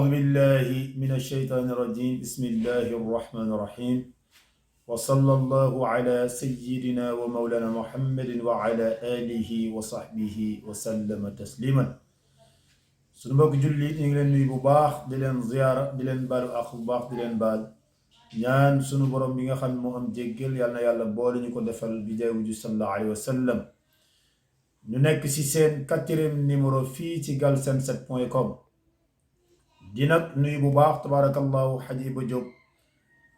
أعوذ بالله من الشيطان الرجيم بسم الله الرحمن الرحيم وصلى الله على سيدنا ومولانا محمد وعلى آله وصحبه وسلم تسليما sunu mbokk jullit ñu ngi leen nuyu bu baax di leen ziyaara di leen baalu ak bu baax di leen baal ñaan sunu borom bi nga xam ne moo am jéggal yàlla na yàlla boole ñu ko defal bi jaay wuju sallallahu alayhi wa sallam ñu nekk ci seen 4e numéro fii ci galsen7.com di nag nuyu bu baax tabarakallahu Haji Iba Diop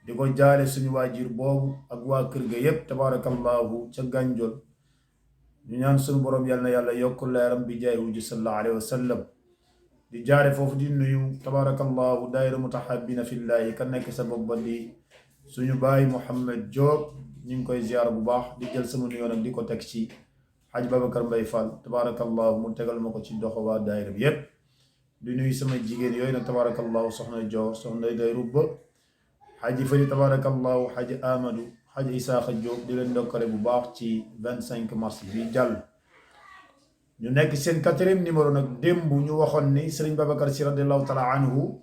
di ko jaale suñu waajur boobu ak waa kër ga yépp tabarakallahu ca Gànjol ñu ñaan suñu borom yàlla na yàlla yokk leeram bi jaay wuju sallallahu alayhi wa sallam di jaare foofu di nuyu tabarakallahu daayira mutahabbina fillahi ka nekk sa bopp ba di suñu baay Mouhamed Diop ñu ngi koy ziyaara bu baax di jël sama nuyoo nag di ko teg ci Haji Babacar Mbaye Fall tabarakallahu mu tegal ma ko ci doxo waa daayira bi yépp di nuyu sama jigéen yooyu nag tabarakallahu soxna Dior soxna day rubba Haji Fari tabarakallahu Haji Amadou Haji Isaaxa Diop di leen ndokkale bu baax ci 25 mars bi jàll ñu nekk seen 4e numéro nag démb ñu waxoon ni Serigne Babacar Sy radiallahu taala anhu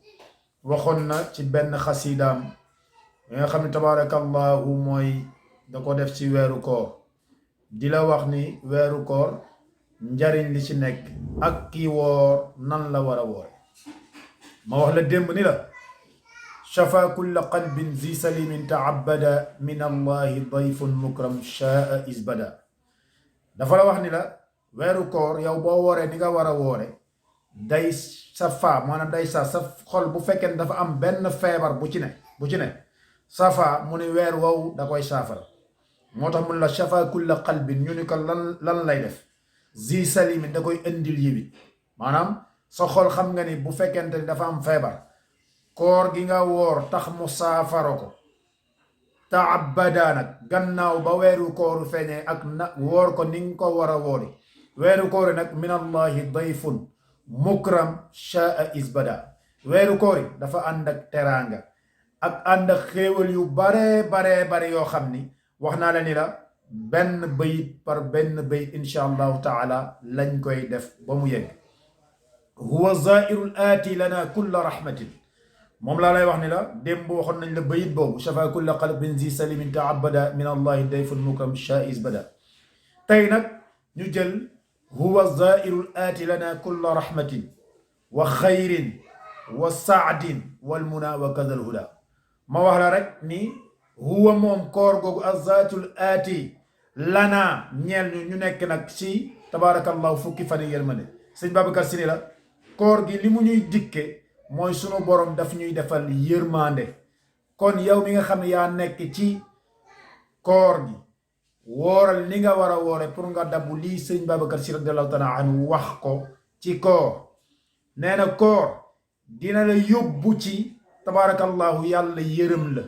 waxoon na ci benn xasidaam nga xam ne tabarakallahu mooy da ko def ci weeru koor di la wax ni weeru koor njariñ li ci nekk ak kii woor nan la war a woor ma wax la démb ni la shafa kulla qalbin zi salimin taabada min allahi dayfun mukram shaa isbada dafa la wax ni la weeru koor yow boo wooree ni nga war a woore day safa maanaam day sa xol bu fekkee dafa am benn feebar bu ci ne safa mu ni weer wow da koy saafara moo tax mun la shafa kulla qalbin ñu ni ko lan lay def zi salimin da koy indil yibi maanaam sa xol xam nga ni bu fekkente ni dafa am feebar koor gi nga woor tax mu saafara ko taabada nag gannaaw ba weeru kooru feeñee ak na woor ko ni nga ko war a woori weeru koori nag min allahi dayfun mukram shaa isbada weeru koori dafa ànd ak teraanga ak ànd ak xéewal yu bare yoo xam ni wax naa la ni la benn bayit par benn bayit insha allahu taala lañ koy def ba mu yegg huwa zairul aati lana kulla rahmatin moom laa lay wax ni la démb waxoon nañ la bayit boobu shafa kulla qalbin zi salimin taabada min allahi dayfun mukram shaa isbada tey nag ñu jël huwa zairul aati lana kulla rahmatin wa xayrin wa saadin wal muna wa kadal huda ma wax la rek ni huwa moom koor googu azaatul aati lana ñeel ñu nekk nag ci tabarakallahu fukki fan yi yërmande sëñ Babacar Sy ni la koor gi li mu ñuy dikke mooy sunu borom daf ñuy defal yërmande kon yow mi nga xam ne yaa nekk ci koor gi wooral ni nga war a woore pour nga dabu lii sëñ Babacar Sy radiallahu taala anhu wax ko ci koor nee na koor dina la yóbbu ci tabarakallahu yàlla yërëm la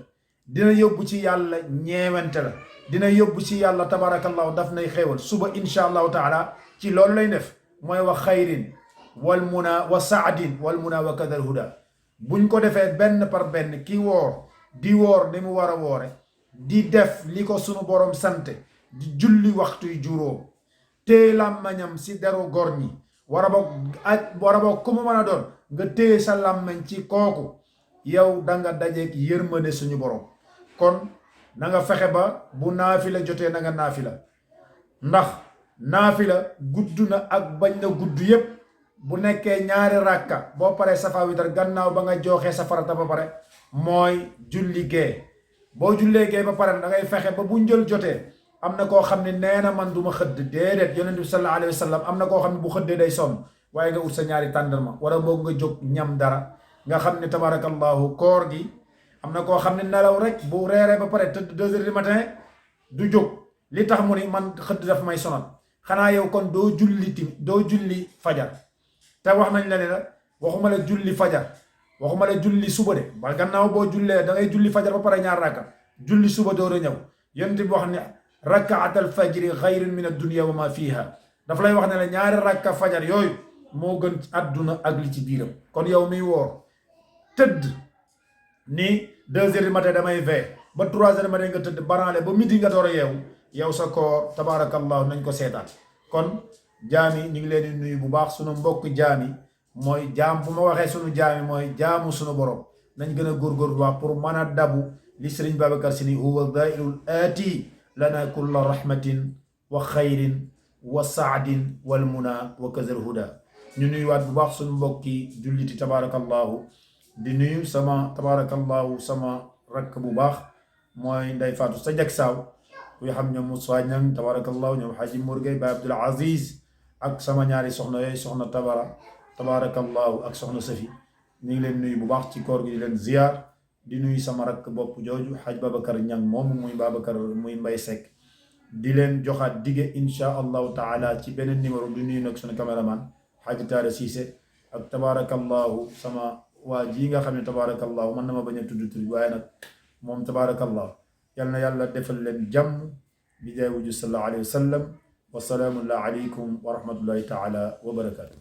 dina yóbbu ci yàlla ñeewante la dina yóbbu ci yàlla tabarakallahu daf nay xéewal suba insha allahu taala ci loolu lay def mooy wax xayrin wal muna wa saadin wal muna wa kadal huda buñ ko defee benn par benn ki woor di woor ni mu war a woore di def li ko sunu borom sante di julli waxtuy juróom téye làmmañam si deru gor ñi war a boog ku mu mën a doon nga téye sa làmmañ ci kooku yow danga dajeeg yërmande suñu borom kon na nga fexe ba bu naafila jotee na nga naafila ndax naafila gudd na ak bañ na gudd yépp bu nekkee ñaari ràkka boo paree safa witar gannaaw ba nga jooxee sa farata ba pare mooy julli gee boo jullee gee ba pare da ngay fexe ba bu njël jotee am na koo xam ne nee na man duma xëdd déedéet yonent bi sallallahu alayhi wa sallam am na koo xam ne bu xëddee day sonn waaye nga ut sa ñaari tàndarma wala boog nga jóg ñam dara nga xam ne tabarakallahu koor gi am na koo xam ne nelaw rek bu reeree ba pare tëdd 2 heures du matin du jóg li tax mu ni man xëdd daf may sonal xanaa yow kon doo julli fajar te wax nañ la ne la waxuma la julli fajar waxuma la julli suba de ba gannaaw boo jullee da ngay julli fajar ba pare ñaar rakka julli suba door a ñëw yonent bi wax ne rakaatal fajri xayrun min ad-dunya wa ma fiha daf lay wax ne la ñaari rakka fajar yooyu moo gën àdduna ak li ci biiram kon yow miy woor tëdd ni 2 heures du matin damay veille ba 3 heures du matin nga tëdd baraale ba midi nga door a yeewu yow sa koor tabarakallahu nañ ko seetaan kon jaami ñu ngi leen di nuyu bu baax sunu mbokk jaami mooy jaam bu ma waxee sunu jaami mooy jaamu sunu borom nañ gën a góorgóorlu waa pour mën a dabu li Sëriñ Babacar Si ni huwa dairul aati lana kulla rahmatin wa xayrin wa saadin wal muna wa kazal huda ñu nuyuwaat bu baax suñu mbokki julliti tabarakallahu di nuyu sama tabarakallahu sama rakk bu baax mooy Ndey Faatu sa jak saaw kuy xam ñoom Moussa Ñang tabarakallahu ñoom Haji Mourgay Baye Abdul Aziz ak sama ñaari soxna yooyu soxna tabarakallahu ak soxna Safi ñu ngi leen nuyu bu baax ci koor gi di leen ziar di nuyu sama rakk bopp jooju Haj Babacar Ñang moom muy Babacar muy Mbay Sekk di leen joxaat dige insha allahu taala ci beneen numéro di nuyu nag sunu caméraman Haji Taara Siise ak tabarakallahu sama waa ji nga xam ne tabarakallahu man na ma bañ a tudd tur waaye nag moom tabarakallahu yal na yàlla defal leen jàmm bi jaay wuju sallallahu alayhi wa sallam wa salaamu aleykum wa rahmatullahi taala wa barakatuh